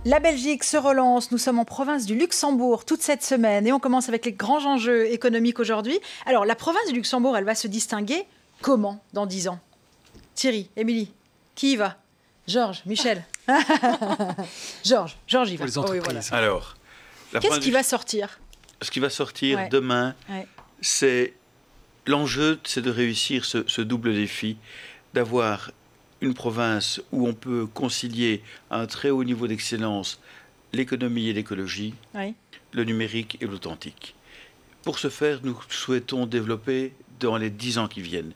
La Belgique se relance, nous sommes en province du Luxembourg toute cette semaine et on commence avec les grands enjeux économiques aujourd'hui. Alors la province du Luxembourg, elle va se distinguer comment dans 10 ans? Thierry, Émilie, qui y va? Georges, Michel. Georges y va. Les entreprises. Oh oui, voilà. Alors, qu'est-ce qui va sortir? Ce qui va sortir demain, c'est l'enjeu, c'est de réussir ce double défi, d'avoir une province où on peut concilier à un très haut niveau d'excellence l'économie et l'écologie, le numérique et l'authentique. Pour ce faire, nous souhaitons développer dans les 10 ans qui viennent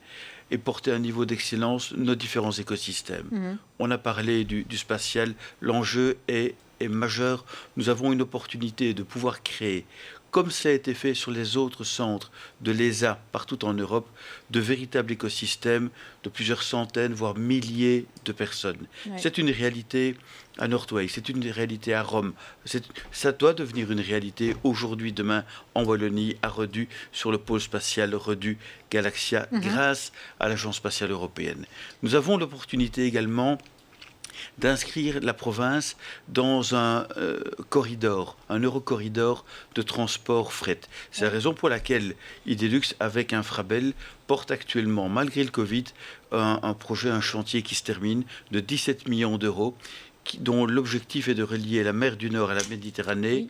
et porter à un niveau d'excellence nos différents écosystèmes. On a parlé du spatial, l'enjeu est majeur. Nous avons une opportunité de pouvoir créer, comme ça a été fait sur les autres centres de l'ESA partout en Europe, de véritables écosystèmes de plusieurs centaines, voire milliers de personnes. C'est une réalité à Northway, c'est une réalité à Rome. Ça doit devenir une réalité aujourd'hui, demain, en Wallonie, à Redu, sur le pôle spatial Redu Galaxia, grâce à l'Agence spatiale européenne. Nous avons l'opportunité également d'inscrire la province dans un corridor, un eurocorridor de transport fret. C'est la raison pour laquelle Idelux, avec Infrabel, porte actuellement, malgré le Covid, un projet, un chantier qui se termine de 17 millions d'euros, dont l'objectif est de relier la mer du Nord à la Méditerranée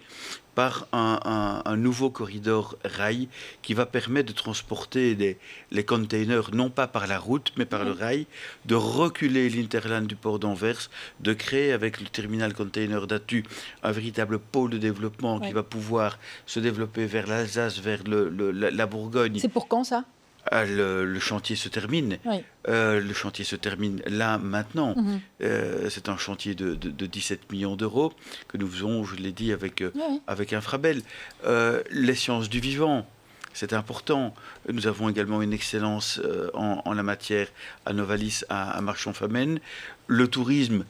par un nouveau corridor rail qui va permettre de transporter les containers, non pas par la route, mais par le rail, de reculer l'Interland du port d'Anvers, de créer avec le terminal container d'Attu un véritable pôle de développement qui va pouvoir se développer vers l'Alsace, vers la Bourgogne. C'est pour quand ça ? Le chantier se termine. Le chantier se termine là, maintenant. C'est un chantier de 17 millions d'euros que nous faisons, je l'ai dit, avec Infrabel. Les sciences du vivant, c'est important. Nous avons également une excellence en la matière à Novalis, à Marchand-Famenne. Le tourisme,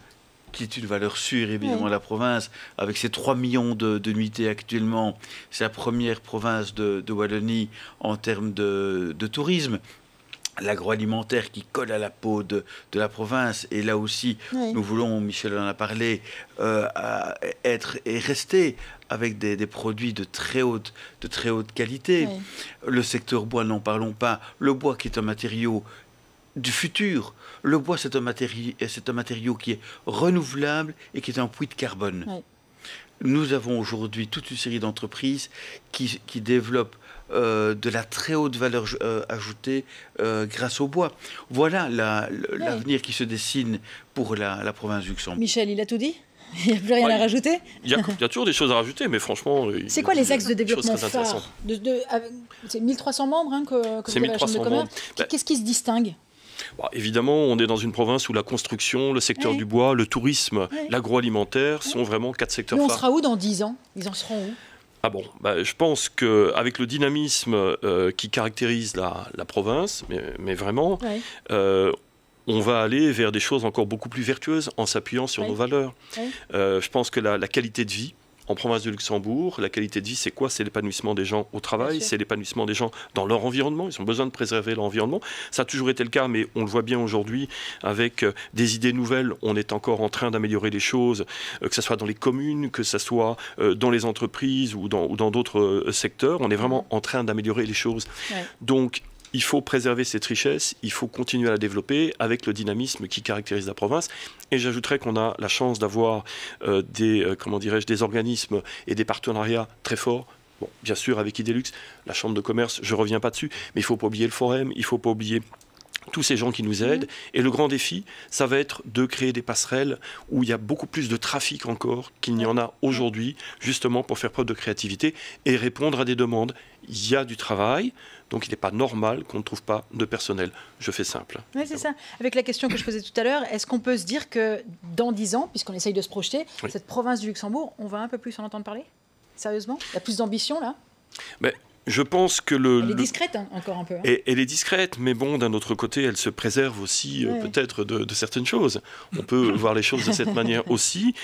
qui est une valeur sûre, évidemment, de la province, avec ses 3 millions de nuitées actuellement. C'est la première province de Wallonie en termes de tourisme. L'agroalimentaire qui colle à la peau de la province. Et là aussi, nous voulons, Michel en a parlé, être et rester avec des produits de très haute qualité. Le secteur bois, n'en parlons pas. Le bois qui est un matériau du futur. Le bois, c'est un matériau qui est renouvelable et qui est un puits de carbone. Nous avons aujourd'hui toute une série d'entreprises qui développent de la très haute valeur ajoutée grâce au bois. Voilà l'avenir qui se dessine pour la province du Luxembourg. Michel, il a tout dit? Il n'y a plus rien à rajouter? Il y a toujours des choses à rajouter, mais franchement... C'est quoi les axes de développement phares? C'est 1300 membres que vous avez à la Chambre de commerce. Qu'est-ce qui se distingue? Évidemment, on est dans une province où la construction, le secteur du bois, le tourisme, l'agroalimentaire sont vraiment 4 secteurs phares. Mais on sera où dans 10 ans? Ils en seront où? Je pense qu'avec le dynamisme qui caractérise la province, mais vraiment, on va aller vers des choses encore beaucoup plus vertueuses en s'appuyant sur nos valeurs. Je pense que la qualité de vie, en province de Luxembourg, la qualité de vie, c'est quoi? C'est l'épanouissement des gens au travail, c'est l'épanouissement des gens dans leur environnement. Ils ont besoin de préserver l'environnement. Ça a toujours été le cas, mais on le voit bien aujourd'hui avec des idées nouvelles. On est encore en train d'améliorer les choses, que ce soit dans les communes, que ce soit dans les entreprises ou dans d'autres secteurs. On est vraiment en train d'améliorer les choses. Donc, il faut préserver cette richesse, il faut continuer à la développer avec le dynamisme qui caractérise la province. Et j'ajouterais qu'on a la chance d'avoir des organismes et des partenariats très forts. Bon, bien sûr, avec Idelux, la Chambre de commerce, je ne reviens pas dessus, mais il ne faut pas oublier le Forum, il ne faut pas oublier tous ces gens qui nous aident. Et le grand défi, ça va être de créer des passerelles où il y a beaucoup plus de trafic encore qu'il n'y en a aujourd'hui, justement pour faire preuve de créativité et répondre à des demandes. Il y a du travail, donc il n'est pas normal qu'on ne trouve pas de personnel. Je fais simple. Oui, c'est ça. Avec la question que je posais tout à l'heure, est-ce qu'on peut se dire que dans 10 ans, puisqu'on essaye de se projeter, cette province du Luxembourg, on va un peu plus en entendre parler? Sérieusement? Il y a plus d'ambition, là? Je pense que elle est discrète, encore un peu. Elle est discrète, mais bon, d'un autre côté, elle se préserve aussi peut-être de certaines choses. On peut voir les choses de cette manière aussi.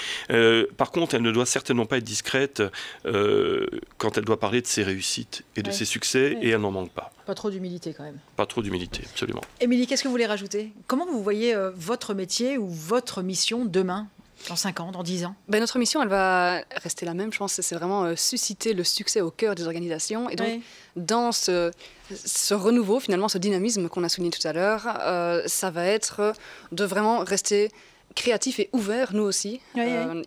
Par contre, elle ne doit certainement pas être discrète quand elle doit parler de ses réussites et de ses succès, et elle n'en manque pas. Pas trop d'humilité, quand même. Pas trop d'humilité, absolument. Émilie, qu'est-ce que vous voulez rajouter? Comment vous voyez votre métier ou votre mission demain? dans 5 ans, dans 10 ans? Notre mission, elle va rester la même. Je pense que c'est vraiment susciter le succès au cœur des organisations. Et donc, dans ce renouveau, finalement, ce dynamisme qu'on a souligné tout à l'heure, ça va être de vraiment rester créatif et ouvert, nous aussi,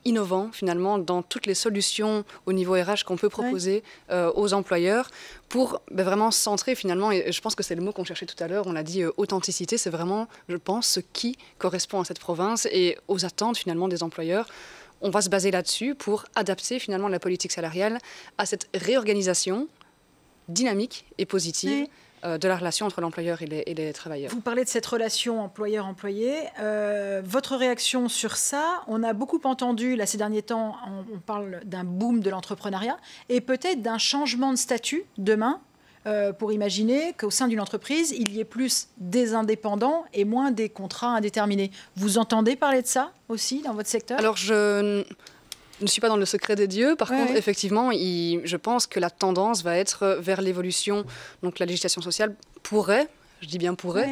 innovant finalement dans toutes les solutions au niveau RH qu'on peut proposer aux employeurs pour vraiment centrer finalement, et je pense que c'est le mot qu'on cherchait tout à l'heure, on l'a dit, authenticité, c'est vraiment, je pense, ce qui correspond à cette province et aux attentes finalement des employeurs. On va se baser là-dessus pour adapter finalement la politique salariale à cette réorganisation dynamique et positive de la relation entre l'employeur et les travailleurs. Vous parlez de cette relation employeur-employé. Votre réaction sur ça, on a beaucoup entendu, là, ces derniers temps, on parle d'un boom de l'entrepreneuriat et peut-être d'un changement de statut demain pour imaginer qu'au sein d'une entreprise, il y ait plus des indépendants et moins des contrats indéterminés. Vous entendez parler de ça aussi dans votre secteur? Alors, je ne suis pas dans le secret des dieux. Par contre, effectivement, je pense que la tendance va être vers l'évolution. Donc, la législation sociale pourrait, je dis bien pourrait,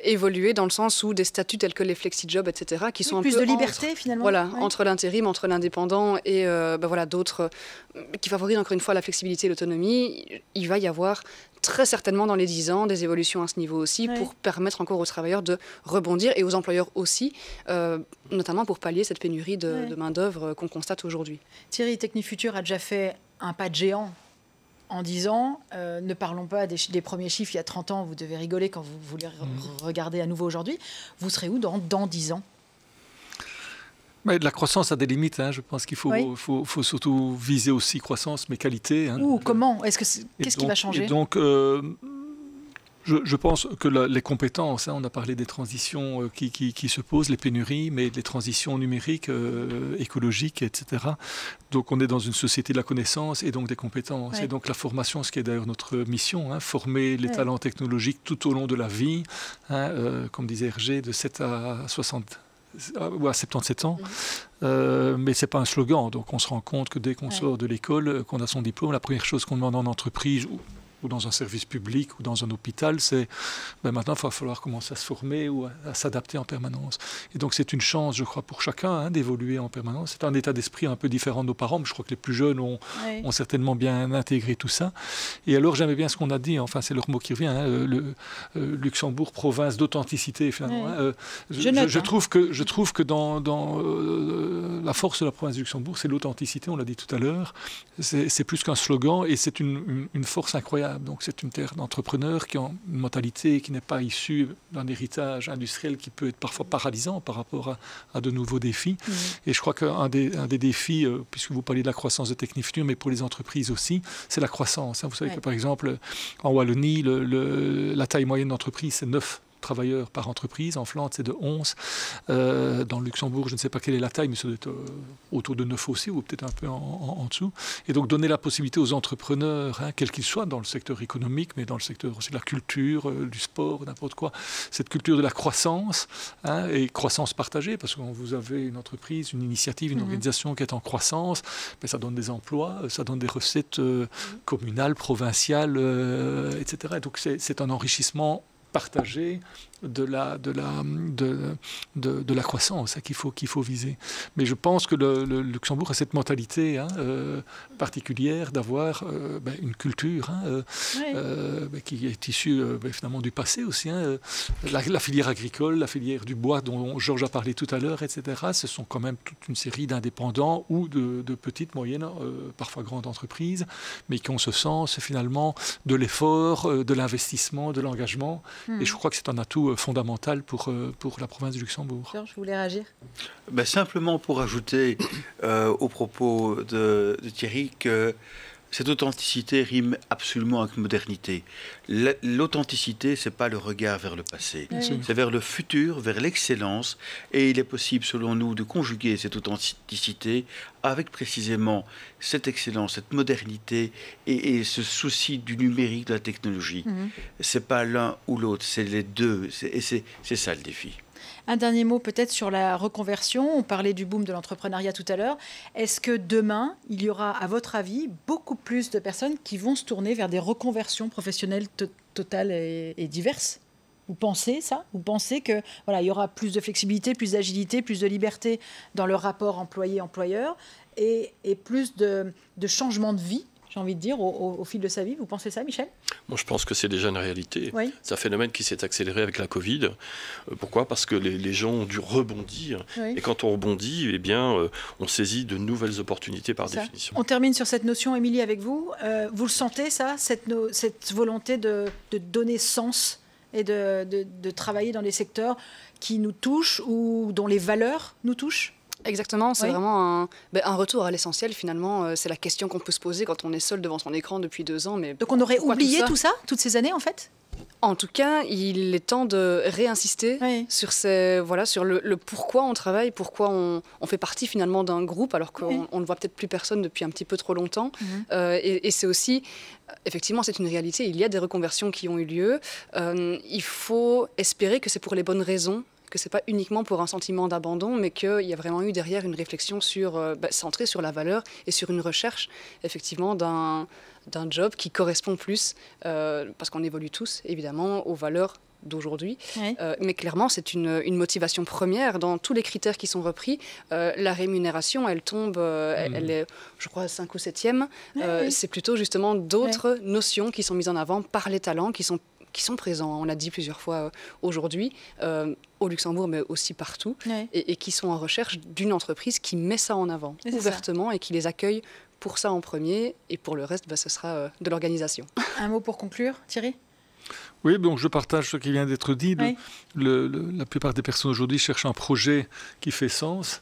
évoluer dans le sens où des statuts tels que les flexi-jobs, etc., qui sont un plus peu de liberté, finalement. Voilà, entre l'intérim, entre l'indépendant et d'autres, qui favorisent encore une fois la flexibilité et l'autonomie. Il va y avoir très certainement dans les 10 ans des évolutions à ce niveau aussi pour permettre encore aux travailleurs de rebondir et aux employeurs aussi, notamment pour pallier cette pénurie de main-d'œuvre qu'on constate aujourd'hui. Thierry, Technifutur a déjà fait un pas de géant en 10 ans. Ne parlons pas des premiers chiffres il y a 30 ans, vous devez rigoler quand vous les regardez à nouveau aujourd'hui. Vous serez où dans 10 ans? Mais la croissance a des limites. Je pense qu'il faut surtout viser aussi croissance, mais qualité. Comment? Qu'est-ce qui va changer? Donc, je pense que les compétences, on a parlé des transitions qui se posent, les pénuries, mais les transitions numériques, écologiques, etc. Donc on est dans une société de la connaissance et donc des compétences. Et donc la formation, ce qui est d'ailleurs notre mission, former les talents technologiques tout au long de la vie, comme disait Hergé, de 7 à 77 ans, mais c'est pas un slogan. Donc on se rend compte que dès qu'on sort de l'école, qu'on a son diplôme, la première chose qu'on demande en entreprise ou dans un service public ou dans un hôpital, c'est maintenant il va falloir commencer à se former ou à s'adapter en permanence. Et donc c'est une chance, je crois, pour chacun d'évoluer en permanence. C'est un état d'esprit un peu différent de nos parents, mais je crois que les plus jeunes ont certainement bien intégré tout ça. Et alors j'aimais bien ce qu'on a dit, enfin c'est leur mot qui revient, le Luxembourg, province d'authenticité finalement. Je trouve que dans la force de la province du Luxembourg, c'est l'authenticité, on l'a dit tout à l'heure. C'est plus qu'un slogan et c'est une force incroyable. Donc c'est une terre d'entrepreneurs qui ont une mentalité qui n'est pas issue d'un héritage industriel qui peut être parfois paralysant par rapport à de nouveaux défis. Et je crois qu'un des défis, puisque vous parliez de la croissance de Technifutur, mais pour les entreprises aussi, c'est la croissance. Vous savez que par exemple, en Wallonie, la taille moyenne d'entreprise, c'est 9 travailleurs par entreprise. En Flandre, c'est de 11. Dans le Luxembourg, je ne sais pas quelle est la taille, mais ça doit être autour de 9 aussi, ou peut-être un peu en dessous. Et donc, donner la possibilité aux entrepreneurs, quels qu'ils soient, dans le secteur économique, mais dans le secteur aussi de la culture, du sport, n'importe quoi, cette culture de la croissance, et croissance partagée, parce que quand vous avez une entreprise, une initiative, une organisation qui est en croissance, ça donne des emplois, ça donne des recettes communales, provinciales, etc. Et donc, c'est un enrichissement partagé de la croissance qu'il faut viser. Mais je pense que le Luxembourg a cette mentalité particulière d'avoir une culture qui est issue finalement du passé aussi. La filière agricole, la filière du bois dont Georges a parlé tout à l'heure, etc. Ce sont quand même toute une série d'indépendants ou de petites, moyennes, parfois grandes entreprises, mais qui ont ce sens finalement de l'effort, de l'investissement, de l'engagement. Et je crois que c'est un atout fondamental pour la province du Luxembourg. Georges, vous voulez réagir? Simplement pour ajouter au propos de Thierry que cette authenticité rime absolument avec modernité. L'authenticité, ce n'est pas le regard vers le passé, c'est vers le futur, vers l'excellence. Et il est possible, selon nous, de conjuguer cette authenticité avec précisément cette excellence, cette modernité et ce souci du numérique, de la technologie. Ce n'est pas l'un ou l'autre, c'est les deux. Et c'est ça le défi. Un dernier mot peut-être sur la reconversion. On parlait du boom de l'entrepreneuriat tout à l'heure. Est-ce que demain, il y aura, à votre avis, beaucoup plus de personnes qui vont se tourner vers des reconversions professionnelles totales et diverses? Vous pensez ça? Vous pensez que voilà, il y aura plus de flexibilité, plus d'agilité, plus de liberté dans le rapport employé-employeur et plus de changement de vie, j'ai envie de dire, au fil de sa vie? Vous pensez ça, Michel? Moi, je pense que c'est déjà une réalité. Oui. C'est un phénomène qui s'est accéléré avec la Covid. Pourquoi? Parce que les gens ont dû rebondir. Oui. Et quand on rebondit, eh bien, on saisit de nouvelles opportunités par définition. On termine sur cette notion, Émilie, avec vous. Vous le sentez, ça, cette volonté de donner sens et de travailler dans des secteurs qui nous touchent ou dont les valeurs nous touchent? Exactement, c'est vraiment un retour à l'essentiel finalement. C'est la question qu'on peut se poser quand on est seul devant son écran depuis 2 ans. Mais donc on aurait oublié tout ça, toutes ces années en fait? En tout cas, il est temps de réinsister sur, sur le pourquoi on travaille, pourquoi on fait partie finalement d'un groupe alors qu'on ne voit peut-être plus personne depuis un petit peu trop longtemps. Et c'est aussi, effectivement, c'est une réalité, il y a des reconversions qui ont eu lieu. Il faut espérer que c'est pour les bonnes raisons, que ce n'est pas uniquement pour un sentiment d'abandon, mais qu'il y a vraiment eu derrière une réflexion centrée sur la valeur et sur une recherche, effectivement, d'un job qui correspond plus, parce qu'on évolue tous, évidemment, aux valeurs d'aujourd'hui. Mais clairement, c'est une motivation première dans tous les critères qui sont repris. La rémunération, elle tombe, elle est, je crois, 5 ou 7e. C'est plutôt justement d'autres notions qui sont mises en avant par les talents, qui sont présents, on l'a dit plusieurs fois aujourd'hui, au Luxembourg, mais aussi partout, et qui sont en recherche d'une entreprise qui met ça en avant ouvertement et qui les accueille pour ça en premier, et pour le reste, ce sera de l'organisation. Un mot pour conclure, Thierry? Oui, donc je partage ce qui vient d'être dit. La plupart des personnes aujourd'hui cherchent un projet qui fait sens,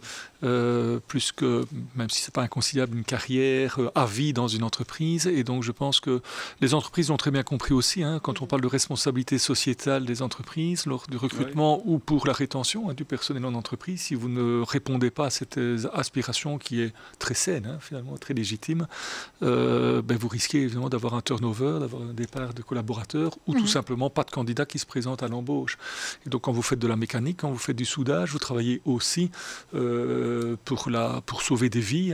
plus que, même si ce n'est pas inconciliable, une carrière à vie dans une entreprise. Et donc je pense que les entreprises l'ont très bien compris aussi, quand on parle de responsabilité sociétale des entreprises, lors du recrutement ou pour la rétention du personnel en entreprise. Si vous ne répondez pas à cette aspiration qui est très saine, finalement très légitime, vous risquez évidemment d'avoir un turnover, d'avoir un départ de collaborateurs ou tout simplement pas de candidats qui se présentent à l'embauche. Et donc quand vous faites de la mécanique, quand vous faites du soudage, vous travaillez aussi pour sauver des vies.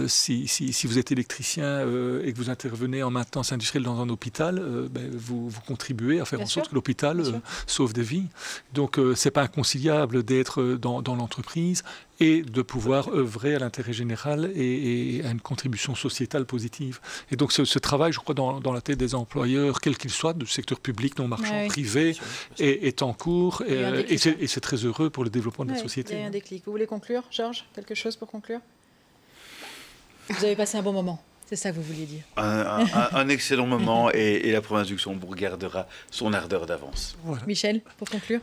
Si vous êtes électricien et que vous intervenez en maintenance industrielle dans un hôpital, vous contribuez à faire en sorte que l'hôpital sauve des vies. Donc c'est pas inconciliable d'être dans l'entreprise et de pouvoir œuvrer à l'intérêt général et à une contribution sociétale positive. Et donc ce travail, je crois, dans la tête des employeurs, quels qu'ils soient, du secteur public, non marchand, privé, est en cours, et c'est très heureux pour le développement de la société. Il y a un déclic. Vous voulez conclure, Georges? Quelque chose pour conclure? Vous avez passé un bon moment, c'est ça que vous vouliez dire? Un excellent moment, et la province du Luxembourg gardera son ardeur d'avance. Voilà. Michel, pour conclure?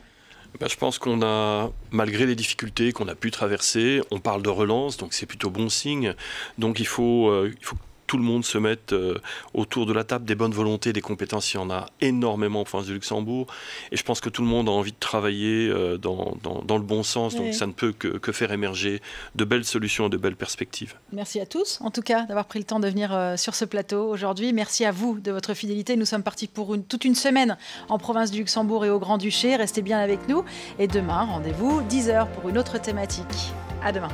Je pense qu'on a, malgré les difficultés qu'on a pu traverser, on parle de relance, donc c'est plutôt bon signe. Donc il faut que tout le monde se mette autour de la table, des bonnes volontés, des compétences. Il y en a énormément en province du Luxembourg. Et je pense que tout le monde a envie de travailler dans le bon sens. Donc ça ne peut que faire émerger de belles solutions et de belles perspectives. Merci à tous, en tout cas, d'avoir pris le temps de venir sur ce plateau aujourd'hui. Merci à vous de votre fidélité. Nous sommes partis pour toute une semaine en province du Luxembourg et au Grand-Duché. Restez bien avec nous. Et demain, rendez-vous 10h pour une autre thématique. À demain.